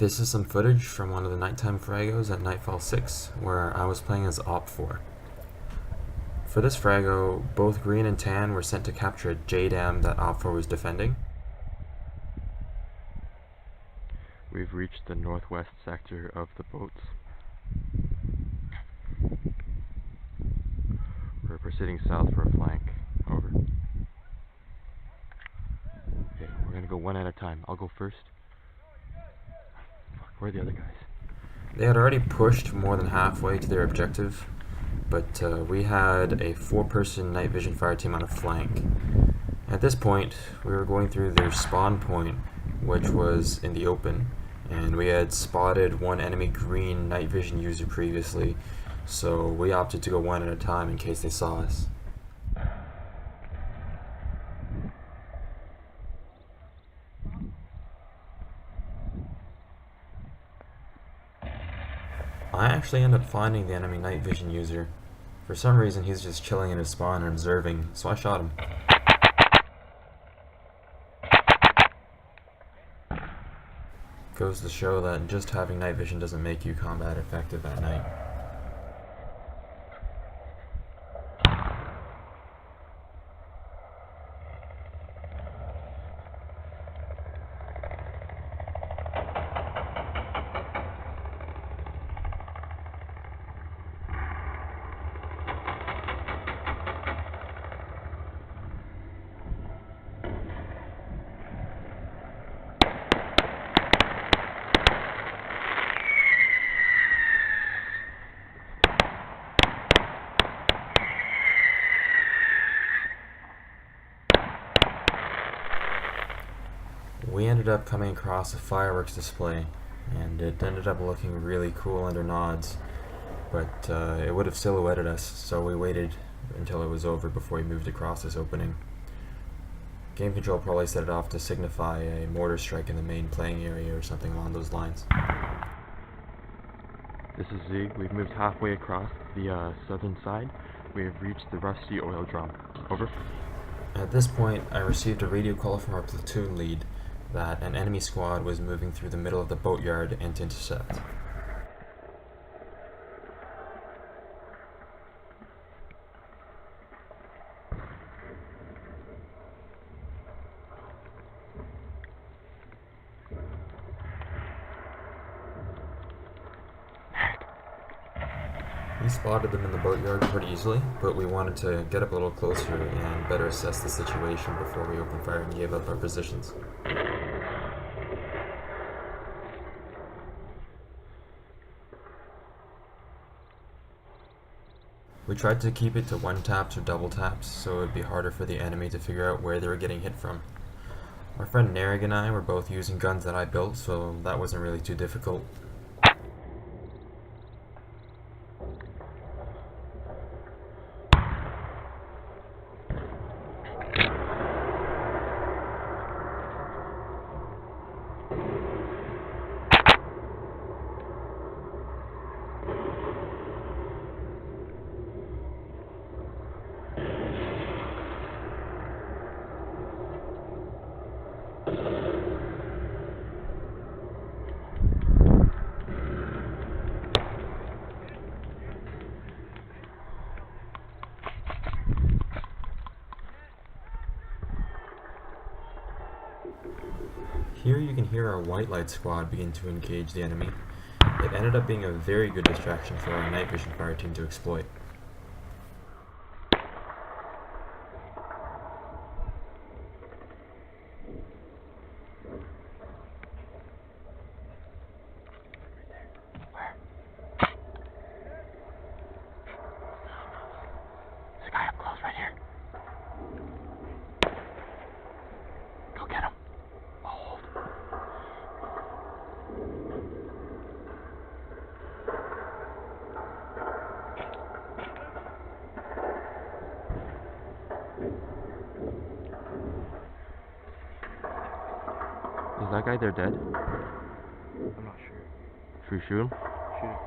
This is some footage from one of the nighttime fragos at Nightfall 6, where I was playing as OpFor. For this frago, both green and tan were sent to capture a J-dam that OpFor was defending. We've reached the northwest sector of the boats. We're proceeding south for a flank. Over. Okay, we're gonna go one at a time. I'll go first. Fuck, where are the other guys? They had already pushed more than halfway to their objective, but we had a 4-person night vision fire team on a flank. At this point, we were going through their spawn point, which was in the open, and we had spotted one enemy green night vision user previously, so we opted to go one at a time in case they saw us. I actually ended up finding the enemy night vision user. For some reason he's just chilling in his spawn and observing, so I shot him. Goes to show that just having night vision doesn't make you combat effective at night. We ended up coming across a fireworks display, and it ended up looking really cool under nods, but it would have silhouetted us, so we waited until it was over before we moved across this opening. Game control probably set it off to signify a mortar strike in the main playing area or something along those lines. This is Zig. We've moved halfway across the southern side. We have reached the rusty oil drum. Over. At this point, I received a radio call from our platoon lead that an enemy squad was moving through the middle of the boatyard and to intercept. We spotted them in the boatyard pretty easily, but we wanted to get up a little closer and better assess the situation before we opened fire and gave up our positions. We tried to keep it to one taps or double taps, so it would be harder for the enemy to figure out where they were getting hit from. My friend Narig and I were both using guns that I built, so that wasn't really too difficult. Here you can hear our white light squad begin to engage the enemy. It ended up being a very good distraction for our night vision fire team to exploit. There's a guy up close right here. Go get him. Hold. Is that guy there dead? I'm not sure. Should we shoot him? Shoot it.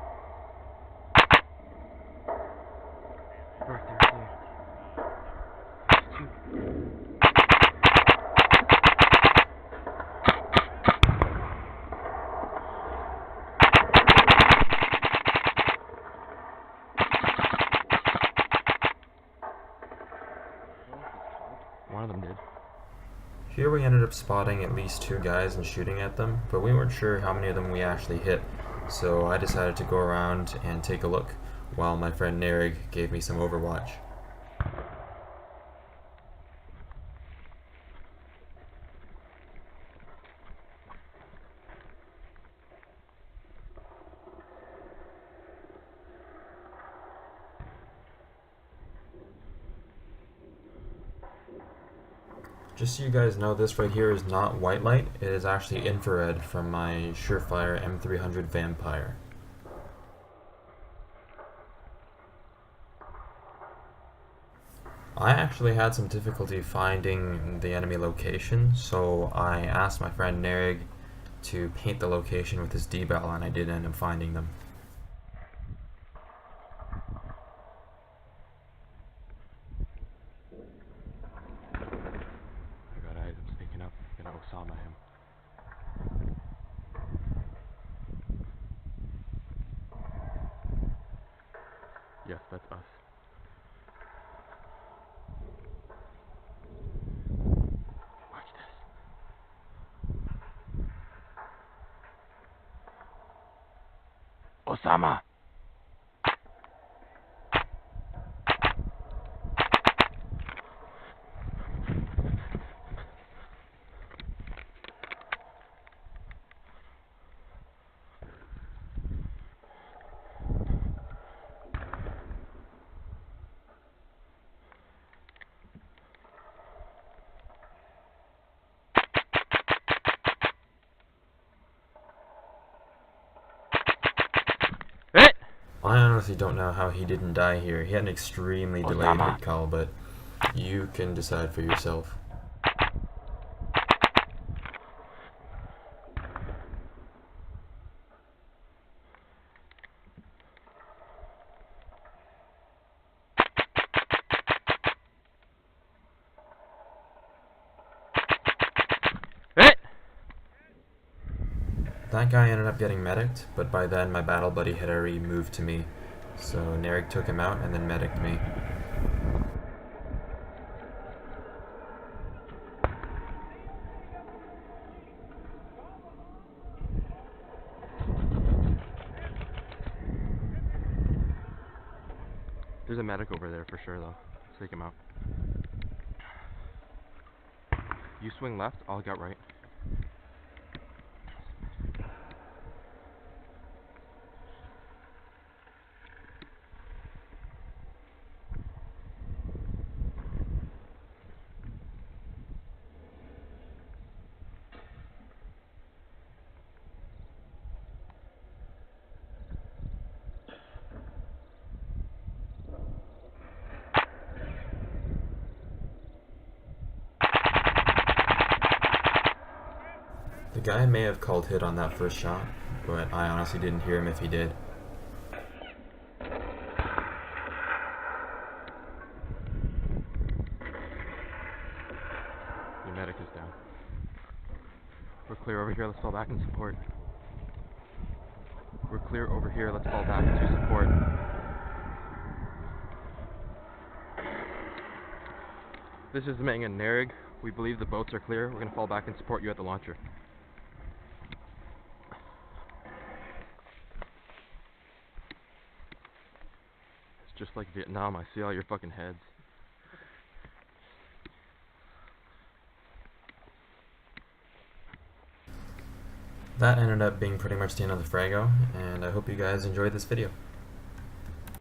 Right there, there. Two. Here we ended up spotting at least 2 guys and shooting at them, but we weren't sure how many of them we actually hit, so I decided to go around and take a look, while my friend Narig gave me some overwatch. Just so you guys know, this right here is not white light, it is actually infrared from my Surefire M300 Vampire. I actually had some difficulty finding the enemy location, so I asked my friend Narig to paint the location with his D-bell, and I did end up finding them. I got eyes, I'm sneaking up. I'm gonna Osama him. Yes, that's us. Watch this. Osama! I honestly don't know how he didn't die here. He had an extremely delayed hit call, but you can decide for yourself. That guy ended up getting medicked, but by then my battle buddy had already moved to me. So Narig took him out and then medicked me. There's a medic over there for sure though. Let's take him out. You swing left, I'll get right. The guy may have called hit on that first shot, but I honestly didn't hear him if he did. Your medic is down. We're clear over here, let's fall back and support. We're clear over here, let's fall back to support. This is Meng and Narig. We believe the boats are clear. We're gonna fall back and support you at the launcher. It's just like Vietnam, I see all your fucking heads. That ended up being pretty much the end of the frago, and I hope you guys enjoyed this video.